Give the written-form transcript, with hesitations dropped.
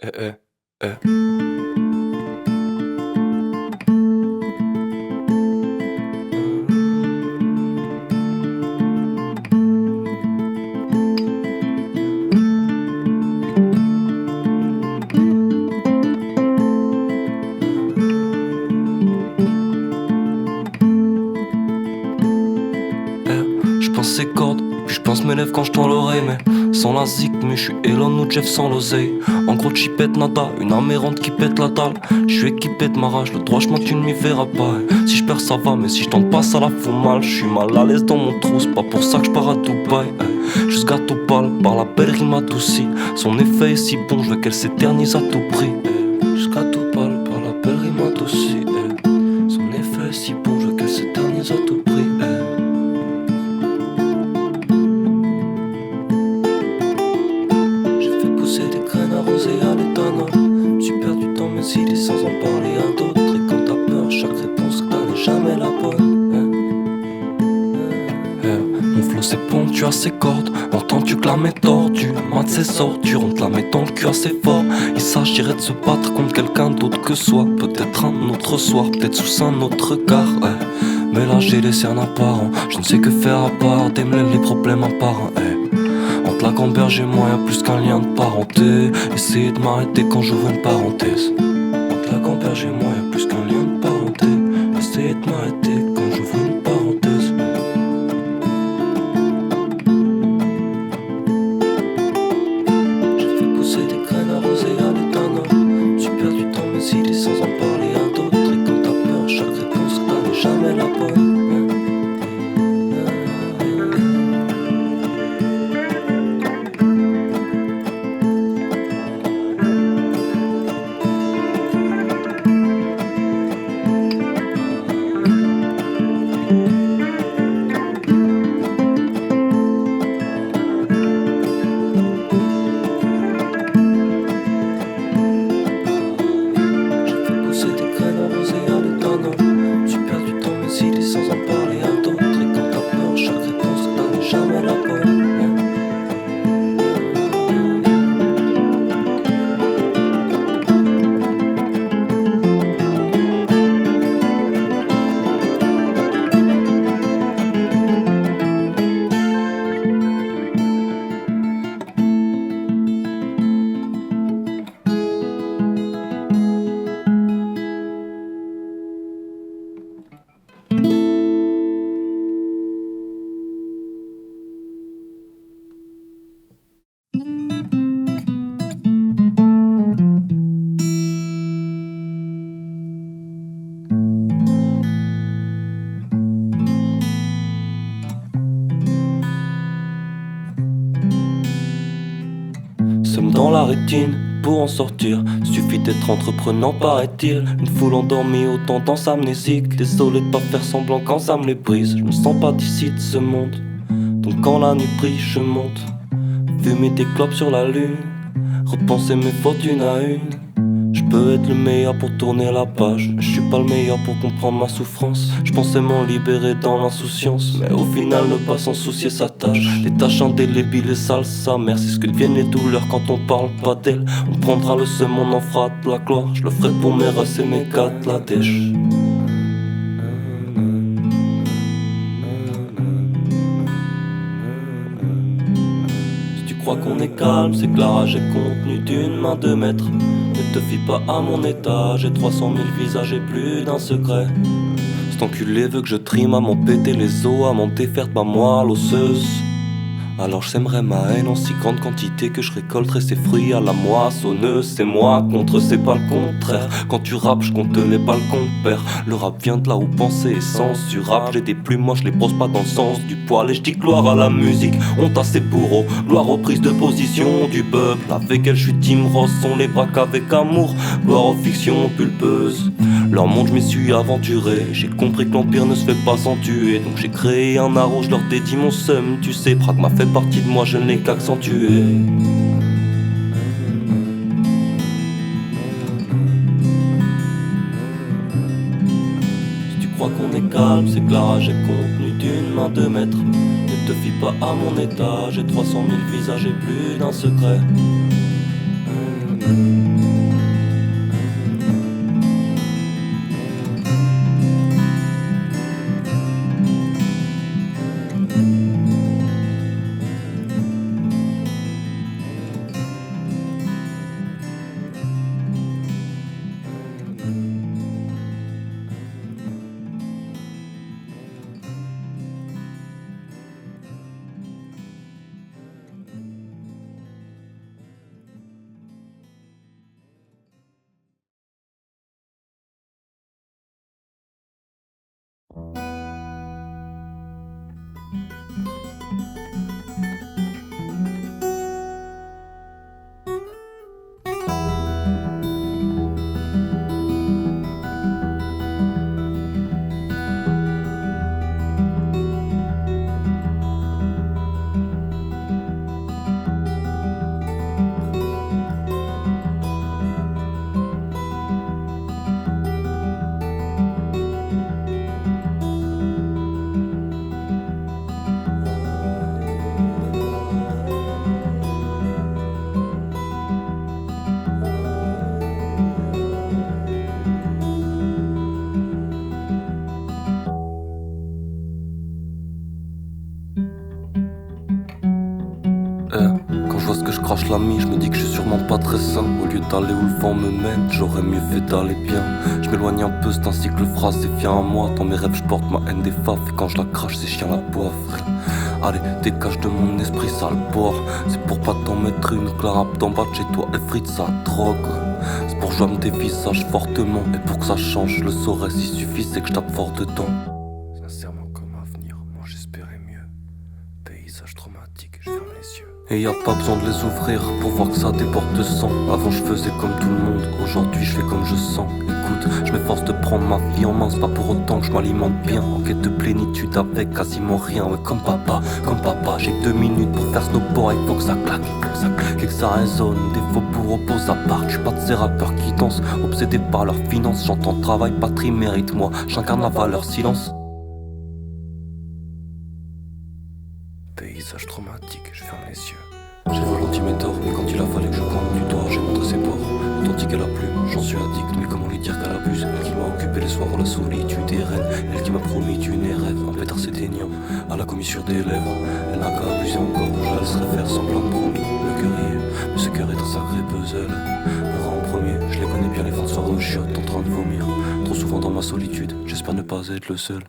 Eh, eh, eh. Je pense ses cordes, puis je pense mes lèvres quand je tends l'oreille. Mais sans la zik, mais je suis Elon ou Jeff sans l'oseille. En gros, chipette nada, une âme errante qui pète la dalle. Je suis équipé de ma rage, le droit chemin tu ne m'y verras pas. Si je perds ça va, mais si je tente pas ça la fout mal. Je suis mal à l'aise dans mon trou, c'est pas pour ça que je pars à Dubaï. Juste gâteau pâle, par la belle rime adoucie. Son effet est si bon, je veux qu'elle s'éternise à tout prix. Juste gâteau pâle, par la belle rime adoucie. Son effet est si bon, je veux qu'elle s'éternise à tout prix. À l'éthanol, j'suis perdu du temps mais s'il est sans en parler à d'autres. Et quand t'as peur, chaque réponse que t'as n'est jamais la bonne. Mon flow c'est ponctué à ses cordes. Entends-tu que la main tordue, mat ses ordures, on te la met dans le cul assez fort. Il s'agirait de se battre contre quelqu'un d'autre que soi. Peut-être un autre soir, peut-être sous un autre regard. Mais là j'ai les cernes apparents, je ne sais que faire à part démêler les problèmes un par un. Entre la gamberge et moi y'a plus qu'un lien de parenté. Essayez de m'arrêter quand j'ouvre une parenthèse. Entre la gamberge et moi y'a plus qu'un lien de parenté. Essayez de m'arrêter quand j'ouvre une parenthèse. J'ai fait pousser des graines arrosées à l'éthanol. J'suis perdu du temps mais s'il est sans en parler à d'autres. Et quand t'as peur, chaque réponse que t'as n'est jamais la bonne. Sommes dans la rétine pour en sortir. Suffit d'être entreprenant, paraît-il. Une foule endormie aux tendances amnésiques. Désolé de pas faire semblant quand ça me les brise. Je me sens pas d'ici de ce monde. Donc quand la nuit brille, je monte. Fumer des clopes sur la lune. Repenser mes fautes une à une. Je peux être le meilleur pour tourner la page, mais je suis pas le meilleur pour comprendre ma souffrance. Je pensais m'en libérer dans l'insouciance, mais au final ne pas s'en soucier sa tâche. Les tâches indélébiles et sales, sa mère, c'est ce que deviennent les douleurs quand on parle pas d'elle. On prendra le seum, on en fera de la gloire. Je le ferai pour mes russes et mes gâtes, la dèche. Si tu crois qu'on est calme, c'est que la rage est contenue d'une main de maître. Ne te fie pas à mon état, j'ai 300 000 visages et plus d'un secret. Cet enculé veut que je trime à m'en péter les os, à m'en défaire de ma moelle osseuse. Alors je sèmerai ma haine en si grande quantité que je récolterai ses fruits à la moissonneuse. C'est moi contre, c'est pas le contraire. Quand tu rappes, je compte les balles qu'on perd. Le rap vient de là où penser est censurable. J'ai des plumes, moi je les pose pas dans le sens du poil. Et je dis gloire à la musique, honte à ses bourreaux. Gloire aux prises de position du peuple. Avec elle je suis Tim Ross, on les braque avec amour. Gloire aux fictions pulpeuses. Leur monde je m'y suis aventuré. J'ai compris que l'empire ne se fait pas sans tuer. Donc j'ai créé un arrow, je leur dédie mon seum. Tu sais, Pragma fait partie de moi, je ne l'ai qu'accentué. Si tu crois qu'on est calme, c'est que la rage est contenue d'une main de maître. Ne te fie pas à mon état, j'ai 300 000 visages et plus d'un secret. Quand je vois ce que je crache l'ami, je me dis que je suis sûrement pas très sain. Au lieu d'aller où le vent me mène, j'aurais mieux fait d'aller bien. Je m'éloigne un peu, c'est un cycle phrasé, viens à moi. Dans mes rêves, je porte ma haine des faves. Et quand je la crache, ces chiens la boivent. Allez, dégage de mon esprit, sale porc. C'est pour pas t'en mettre une, que la rap d'en bas de chez toi effrite sa drogue. C'est pour jouer à me dévisage fortement. Et pour que ça change, je le saurais. S'il suffit, c'est que je tape fort dedans. Sincèrement, comme avenir, moi j'espérais mieux. Paysage traumatique, je ferme les yeux. Et y a pas besoin de les ouvrir pour voir que ça déborde de sang. Avant je faisais comme tout le monde, aujourd'hui je fais comme je sens. Écoute, je m'efforce de prendre ma vie en main, c'est pas pour autant que je m'alimente bien. En quête de plénitude avec quasiment rien, ouais comme papa, j'ai que 2 minutes pour faire snowboard, il faut que ça claque, et que ça résonne. Des faux pour oppose à part, je suis pas de ces rappeurs qui dansent, obsédés par leurs finances. J'entends travail, patrie, mérite moi, j'incarne la valeur silence. Paysage traumatique, je ferme les yeux. J'ai volontiers mes torts, mais quand il a fallu que je pointe du doigt, j'ai montré ses bords. Authentique à la plume, j'en suis addict, mais comment lui dire qu'elle abuse? Elle qui m'a occupé les soirs dans la solitude des reines, elle qui m'a promis d'une rêve, un pétard s'éteignant à la commissure des lèvres. Elle n'a qu'à abuser encore, je la laisserai faire semblant de promis. Le cœur y est, mais ce cœur est un sacré puzzle. Me rend en premier, je les connais bien les fins de soirée aux chiottes en train de vomir. Trop souvent dans ma solitude, j'espère ne pas être le seul.